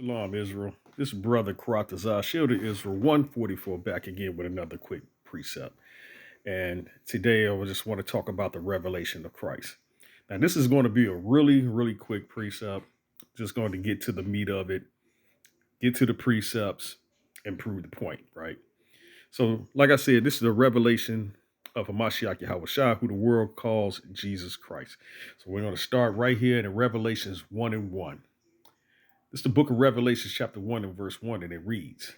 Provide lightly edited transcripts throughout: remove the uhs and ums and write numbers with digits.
Shalom, Israel. This is Brother Karatazar, Shield of Israel 144, back again with another quick precept. And today I just want to talk about the revelation of Christ. Now, this is going to be a really quick precept. Just going to get to the meat of it, get to the precepts, and prove the point, right? So, like I said, this is the revelation of Hamashiach Yahweh who the world calls Jesus Christ. So, we're going to start right here in Revelations 1 and 1. This is the book of Revelation, chapter 1 and verse 1, and it reads,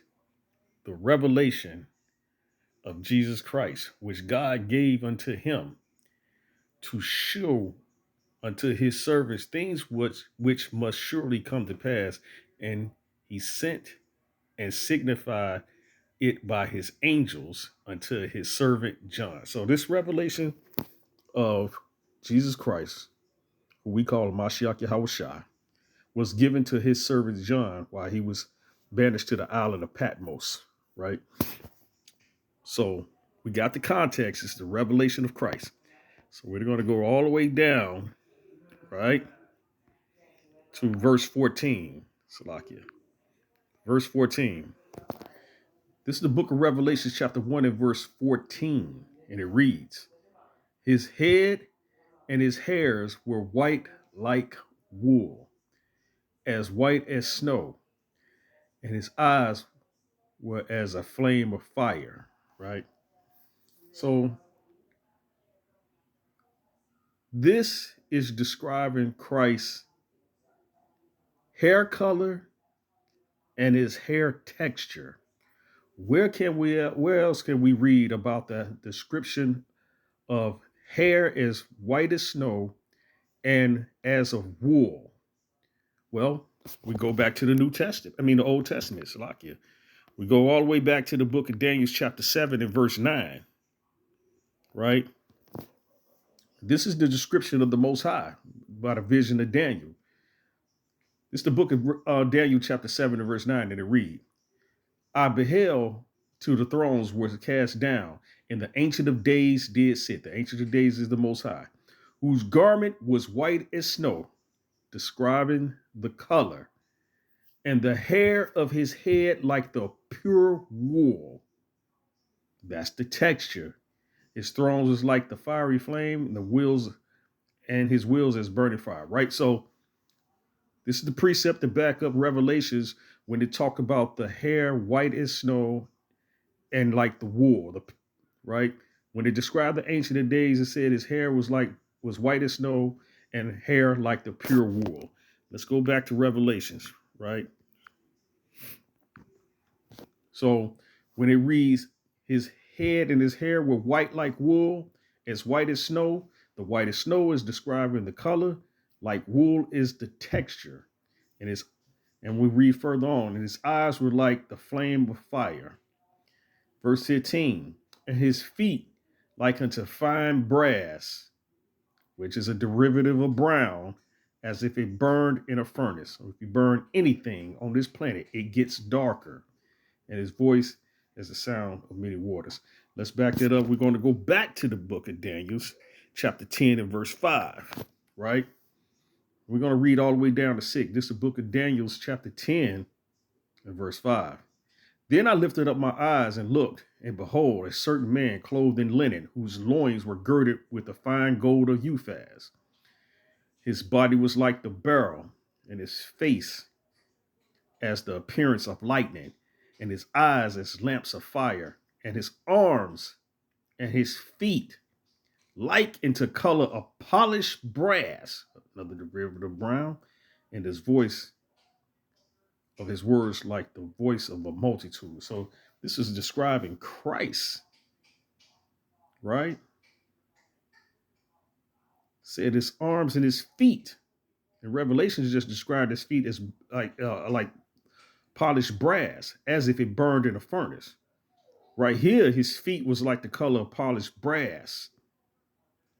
"The revelation of Jesus Christ, which God gave unto him to show unto his servants things which must surely come to pass. And he sent and signified it by his angels unto his servant John." So this revelation of Jesus Christ, who we call Mashiach Yahweh, was given to his servant John while he was banished to the island of Patmos, right? So we got the context. It's the revelation of Christ. So we're going to go all the way down, right, to verse 14. Salakia. Verse 14. This is the book of Revelation, chapter 1 and verse 14. And it reads, "His head and his hairs were white like wool, as white as snow, and his eyes were as a flame of fire." Right? So this is describing Christ's hair color and his hair texture. Where else can we read about the description of hair as white as snow and as of wool? Well, we go back to the Old Testament, Salakia. We go all the way back to the book of Daniel, chapter 7 and verse 9, right? This is the description of the Most High by the vision of Daniel. This is the book of Daniel, chapter 7 and verse 9, and it reads, "I beheld till the thrones were cast down, and the Ancient of Days did sit." The Ancient of Days is the Most High, "whose garment was white as snow," describing the color, "and the hair of his head like the pure wool." That's the texture. His thrones is like the fiery flame, and his wheels as burning fire. Right. So this is the precept to back up Revelations when they talk about the hair white as snow and like the wool, right? When they described the Ancient of Days, it said his hair was white as snow and hair like the pure wool. Let's go back to Revelations, right? So when it reads, "His head and his hair were white like wool, as white as snow," the white as snow is describing the color, like wool is the texture. And his and we read further on, "and his eyes were like the flame of fire." Verse 15, "and his feet like unto fine brass," which is a derivative of brown, "as if it burned in a furnace." So if you burn anything on this planet, it gets darker. "And his voice is the sound of many waters." Let's back that up. We're going to go back to the book of Daniel, chapter 10 and verse 5, right? We're going to read all the way down to 6. This is the book of Daniel, chapter 10 and verse 5. "Then I lifted up my eyes and looked, and behold, a certain man clothed in linen, whose loins were girded with the fine gold of Uphaz. His body was like the beryl, and his face as the appearance of lightning, and his eyes as lamps of fire, and his arms and his feet like into color of polished brass," another derivative of brown, "and his voice of his words like the voice of a multitude." So this is describing Christ, right? Said his arms and his feet. In Revelations, just described his feet as like polished brass, as if it burned in a furnace. Right here, his feet was like the color of polished brass.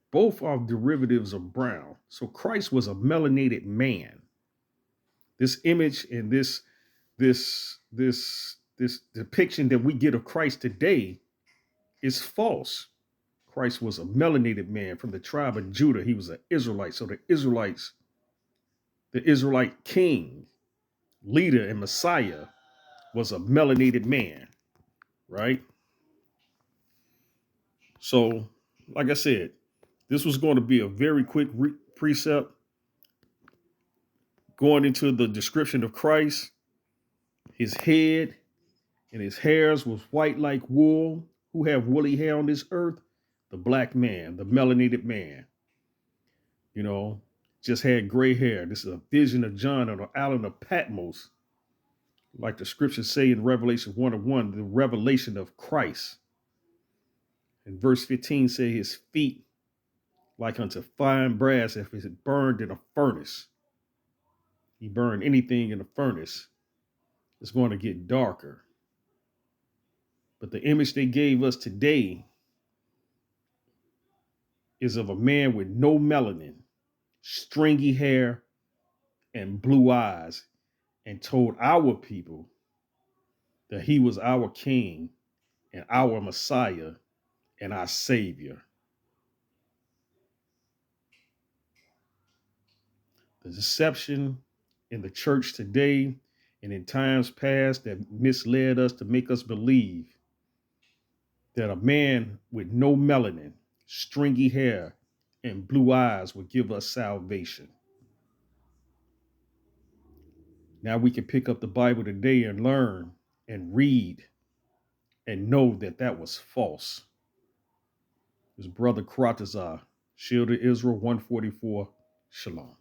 Both are derivatives of brown. So Christ was a melanated man. This image and this depiction that we get of Christ today is false. Christ was a melanated man from the tribe of Judah. He was an Israelite. So the Israelite king leader and Messiah was a melanated man, right? So, like I said, this was going to be a very quick precept going into the description of Christ. His head and his hairs was white like wool. Who have woolly hair on this earth? The black man, the melanated man. You know, just had gray hair. This is a vision of John on the island of Patmos. Like the scriptures say in Revelation 1:1, the revelation of Christ. And verse 15 say his feet like unto fine brass if it burned in a furnace. He burned anything in a furnace. It's going to get darker. But the image they gave us today is of a man with no melanin, stringy hair, and blue eyes, and told our people that he was our king and our Messiah and our Savior. The deception in the church today and in times past that misled us to make us believe that a man with no melanin, stringy hair, and blue eyes would give us salvation. Now we can pick up the Bible today and learn and read and know that that was false. His brother Karatazar, Shield of Israel 144, Shalom.